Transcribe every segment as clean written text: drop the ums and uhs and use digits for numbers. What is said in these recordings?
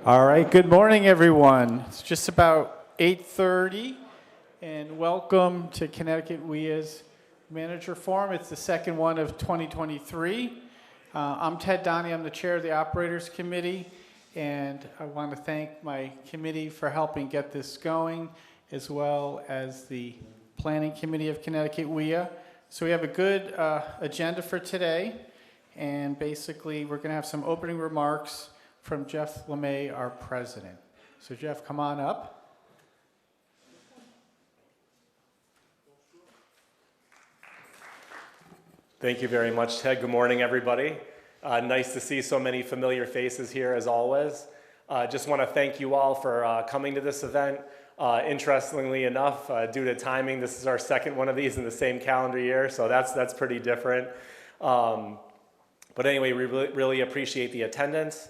All right, good morning, everyone. It's just about 8:30, and welcome to Connecticut WIA's Manager Forum. It's the second one of 2023. I'm Ted Donoghue. I'm the chair of the Operators Committee, and I want to thank my committee for helping get this going, as well as the Planning Committee of Connecticut WIA. So we have a good agenda for today, and basically we're going to have some opening remarks from Jeff Lemay, our president. So Jeff, come on up. Thank you very much, Ted. Good morning, everybody. Nice to see so many familiar faces here, as always. Just want to thank you all for coming to this event. Interestingly enough, due to timing, this is our second one of these in the same calendar year, so that's pretty different. But anyway, we really appreciate the attendance.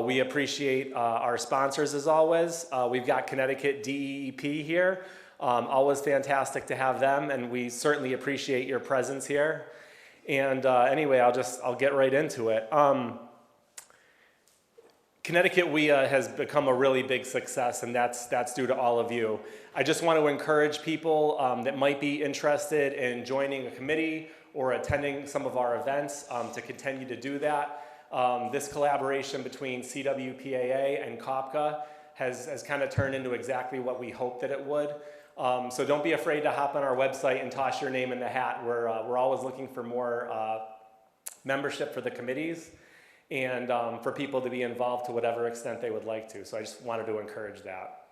We appreciate our sponsors, as always. We've got Connecticut DEEP here. Always fantastic to have them, and we certainly appreciate your presence here. And anyway, I'll get right into it. Connecticut WIA has become a really big success, and that's due to all of you. I just want to encourage people that might be interested in joining a committee or attending some of our events to continue to do that. This collaboration between CWPAA and COPCA has kind of turned into exactly what we hoped that it would. So don't be afraid to hop on our website and toss your name in the hat. We're always looking for more membership for the committees and for people to be involved to whatever extent they would like to. So I just wanted to encourage that.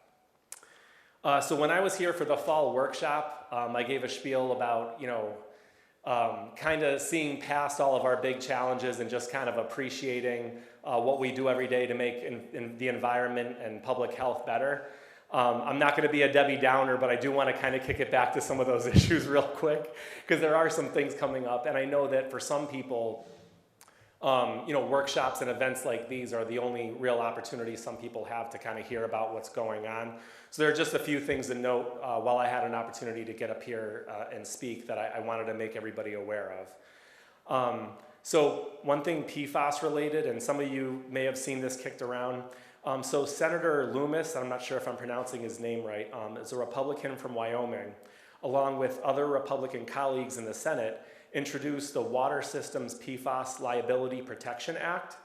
So when I was here for the fall workshop, I gave a spiel about, kind of seeing past all of our big challenges and just kind of appreciating what we do every day to make in the environment and public health better. I'm not going to be a Debbie Downer, but I do want to kind of kick it back to some of those issues real quick, because there are some things coming up, and I know that for some people, workshops and events like these are the only real opportunity some people have to kind of hear about what's going on. So there are just a few things to note while I had an opportunity to get up here and speak that I wanted to make everybody aware of. So one thing PFAS related, and some of you may have seen this kicked around. So Senator Loomis, I'm not sure if I'm pronouncing his name right, is a Republican from Wyoming, along with other Republican colleagues in the Senate, introduced the Water Systems PFAS Liability Protection Act,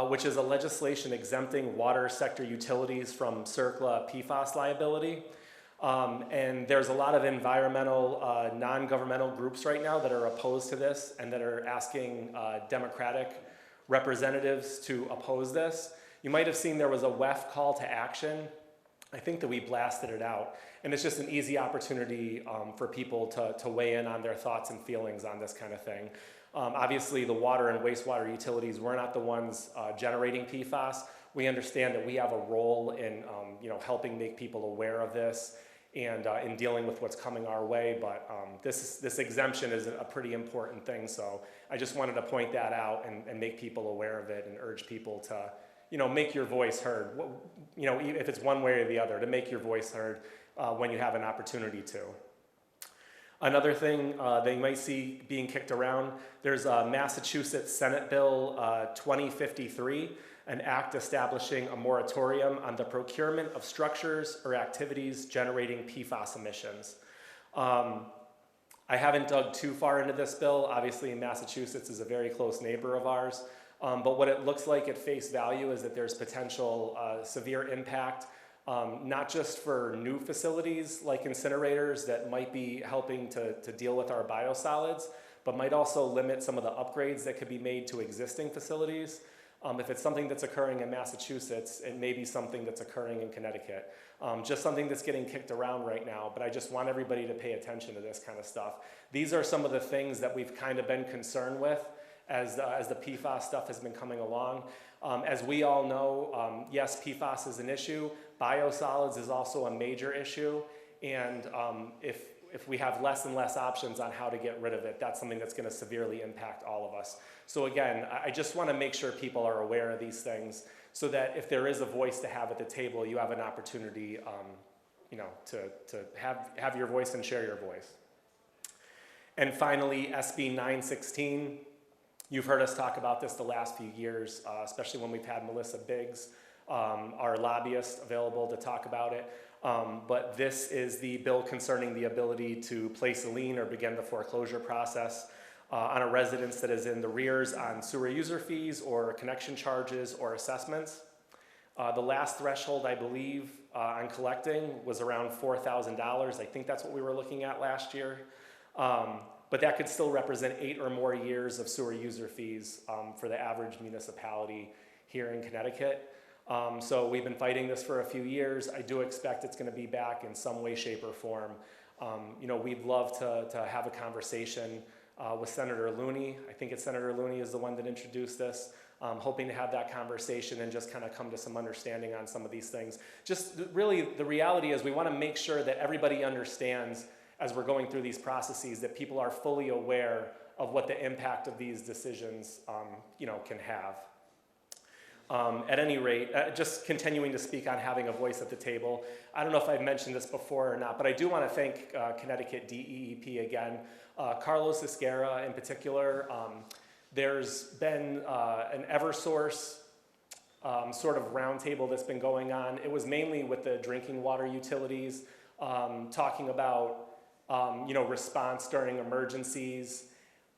which is a legislation exempting water sector utilities from CERCLA PFAS liability. And there's a lot of environmental, non-governmental groups right now that are opposed to this and that are asking Democratic representatives to oppose this. You might have seen there was a WEF call to action. I think that we blasted it out. And it's just an easy opportunity for people to weigh in on their thoughts and feelings on this kind of thing. Obviously, the water and wastewater utilities, we're not the ones generating PFAS. We understand that we have a role in helping make people aware of this and in dealing with what's coming our way. But this exemption is a pretty important thing. So I just wanted to point that out and make people aware of it and urge people to make your voice heard, if it's one way or the other, to make your voice heard when you have an opportunity to. Another thing they might see being kicked around, there's a Massachusetts Senate Bill 2053, an act establishing a moratorium on the procurement of structures or activities generating PFAS emissions. I haven't dug too far into this bill. Obviously, Massachusetts is a very close neighbor of ours. But what it looks like at face value is that there's potential severe impact, not just for new facilities like incinerators that might be helping to deal with our biosolids, but might also limit some of the upgrades that could be made to existing facilities. If it's something that's occurring in Massachusetts, it may be something that's occurring in Connecticut. Just something that's getting kicked around right now, but I just want everybody to pay attention to this kind of stuff. These are some of the things that we've kind of been concerned with as the PFAS stuff has been coming along. As we all know, yes, PFAS is an issue. Biosolids is also a major issue. And if we have less and less options on how to get rid of it, that's something that's going to severely impact all of us. So again, I just want to make sure people are aware of these things so that if there is a voice to have at the table, you have an opportunity to have your voice and share your voice. And finally, SB 916. You've heard us talk about this the last few years, especially when we've had Melissa Biggs our lobbyist available to talk about it. But this is the bill concerning the ability to place a lien or begin the foreclosure process on a residence that is in the rears on sewer user fees or connection charges or assessments. The last threshold, I believe, on collecting was around $4,000. I think that's what we were looking at last year. But that could still represent 8 or more years of sewer user fees for the average municipality here in Connecticut. So we've been fighting this for a few years. I do expect it's going to be back in some way, shape, or form. We'd love to have a conversation with Senator Looney. I think it's Senator Looney is the one that introduced this. Hoping to have that conversation and just kind of come to some understanding on some of these things. Just really, the reality is we want to make sure that everybody understands as we're going through these processes that people are fully aware of what the impact of these decisions can have. At any rate, just continuing to speak on having a voice at the table. I don't know if I've mentioned this before or not, but I do want to thank Connecticut DEEP again. Carlos Esquerra in particular. There's been an Eversource sort of roundtable that's been going on. It was mainly with the drinking water utilities, talking about response during emergencies.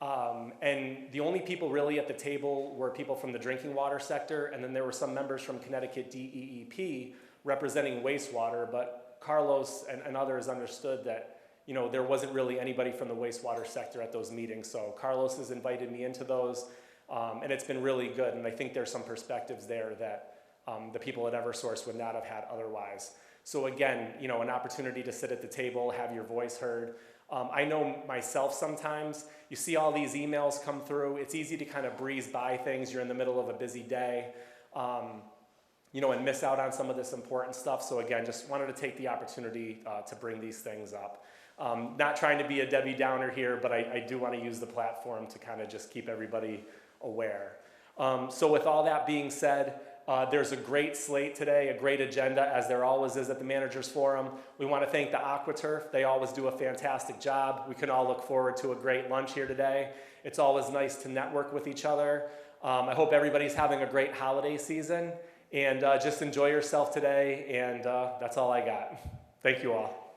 And the only people really at the table were people from the drinking water sector, and then there were some members from Connecticut DEEP representing wastewater, but Carlos and others understood that there wasn't really anybody from the wastewater sector at those meetings. So Carlos has invited me into those, and it's been really good. And I think there's some perspectives there that the people at Eversource would not have had otherwise. So again, an opportunity to sit at the table, have your voice heard. I know myself sometimes, you see all these emails come through. It's easy to kind of breeze by things. You're in the middle of a busy day, and miss out on some of this important stuff. So again, just wanted to take the opportunity to bring these things up. Not trying to be a Debbie Downer here, but I do want to use the platform to kind of just keep everybody aware. So with all that being said, there's a great slate today, a great agenda, as there always is at the Managers Forum. We want to thank the AquaTurf. They always do a fantastic job. We can all look forward to a great lunch here today. It's always nice to network with each other. I hope everybody's having a great holiday season, and just enjoy yourself today, and that's all I got. Thank you all.